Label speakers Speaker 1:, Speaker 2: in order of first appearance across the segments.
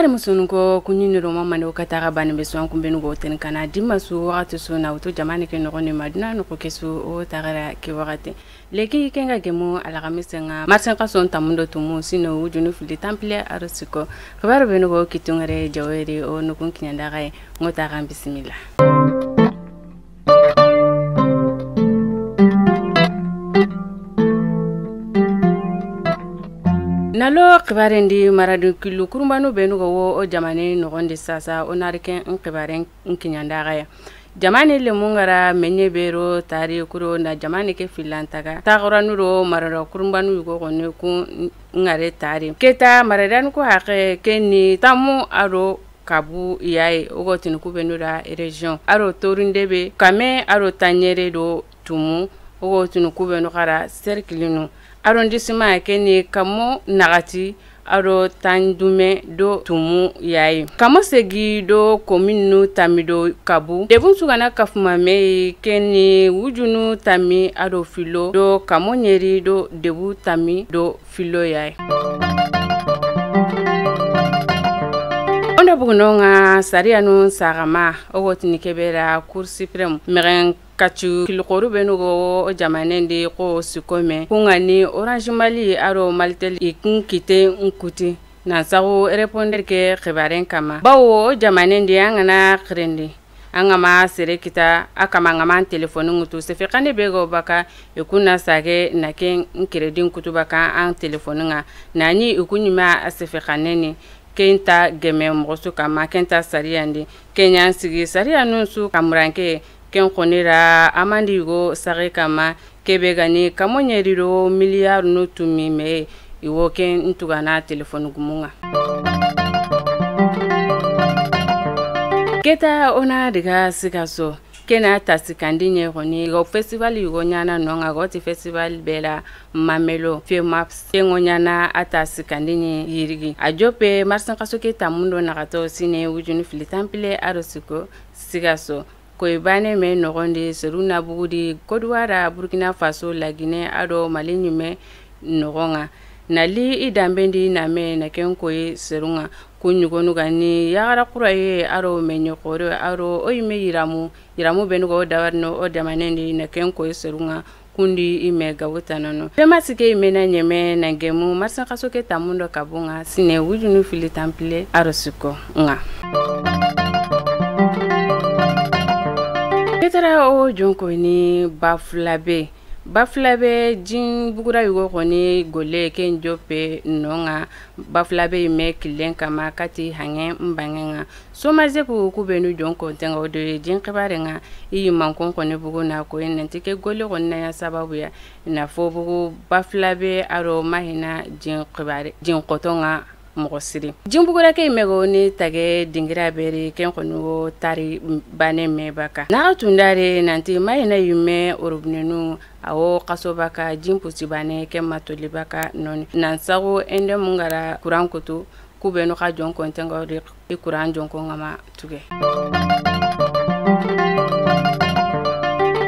Speaker 1: mari musunko kunyini roma mane ukataka bani beso an kumbenu go ten kana dimasu wakati so na uto jamani ke no ne maduna no ko kesu o tagara ke wakati leki kenga gemu alagamisenga marsen kason tamundo tumu sino wujunu fili temple arosiko khabar benu go kitungare jaweri o no kun kinyanda gai ngota gam bismillah. Nalo kibarendi maradu kilu kurumbanu benu go o jamane no gonde sasa onarken kibaren kinyanda gai jamani le mungara menye bero tari kuro na jamani ke filantaga tagora nuro marara kurumbanu yugo gone ku ngare tari keta maradan ko hake keni tamu aro kabu yae ogotin ku benura region aro torindebe kame aro tanyere do tumu ogotin ku benu kara cerclinu arrondissement keni kamo nagati aro tandume do tumu yayi kamo segi do commune tamido kabu debun sugana kafuma me keni wujunu tami aro filo do kamo nyeri do debu tami do filo yayi onda bugunonga sarianu sagama ogotini kebera cour suprême meren kachu kilkoru benugo o jamanende ko sikome kungani Orange Mali aro maltel ikinkite nkuti na sago répondre ke khibaren kama bawo jamanende angana khrendi angama sere kita akama ngama telefone ngutu sefe kane bego baka ikuna sage na ken credit kutu baka an telefone nga nani ikunyima sefe kaneni kenta geme mgosu kama kenta sariandi kenya sigi sarianu su kamuranke ken konira amandi go sare kama kebegani kamonyeriro miliyar no tumi me iwo ken ntugana telefone gumunga keta ona diga sigaso kena tasikandinye goni go festival yugo nyana nonga go ti festival bela mamelo femaps kengo nyana atasikandinye yirigi ajope marsan kasoke tamundo nagato sine wujunu fili temple arosiko sigaso koibane me nogonde seruna bugudi kodwara Burkina Faso la Guinée ado Mali nyume nogonga nali idambendi na me na kenkoy serunga kunyugonu gani yagara kuraye aro menyo kore aro oyime yiramu benugo dawarno o damanendi na kenkoy serunga kundi imega wutanono pema sike imena nyeme na ngemu marsan kasoke tamundo kabunga sine wujunu fili temple arosiko nga Ketara o jonko ni baflabe jin bugura yugo koni gole ken jope nonga baflabe me kilen kama kati hange mbangenga so mazepu kubenu jonko tenga ode jin kibarenga iyi mankon koni bugu na ko nentike gole konna ya sababu ya na fo bugu baflabe aro mahina jin kibare jin kotonga mugosiri jimbugura ke mego ni tage dingira beri ken kono tari bane me baka na tundare nanti mayina yume urubnenu awo kasobaka jimpusi bane ke matoli baka non nan sago ende mungara kuran kutu kubenu ka jonko ntenga ri kuran jonko ngama tuge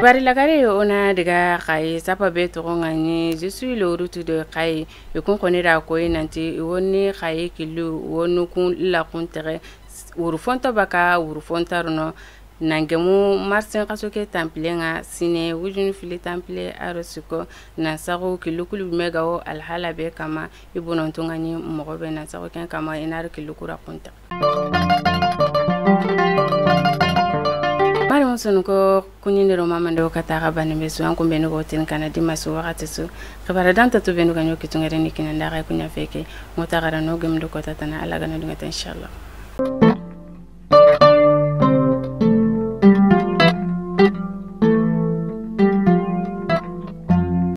Speaker 1: bari lagare ona diga kai sapa beto ngani je suis le route de kai e kon konira ko nanti woni kai kilu wonu kun la kontere wuru fonta baka wuru fonta rono nangemu marsen kasoke temple nga sine wujun fili temple arosiko na sago kilu kulu mega o alhala be kama ibunon tungani mogobe na sago ken kama inar kilu kura konta Mari musunko kunyindiro mamando kataka bani besu anko benu go tin kana dimasu wakati su khabara danta tu benu ganyo kitungere nikina ndaka kunya feke mutagara no gemdo kota tana alaga na dungata inshallah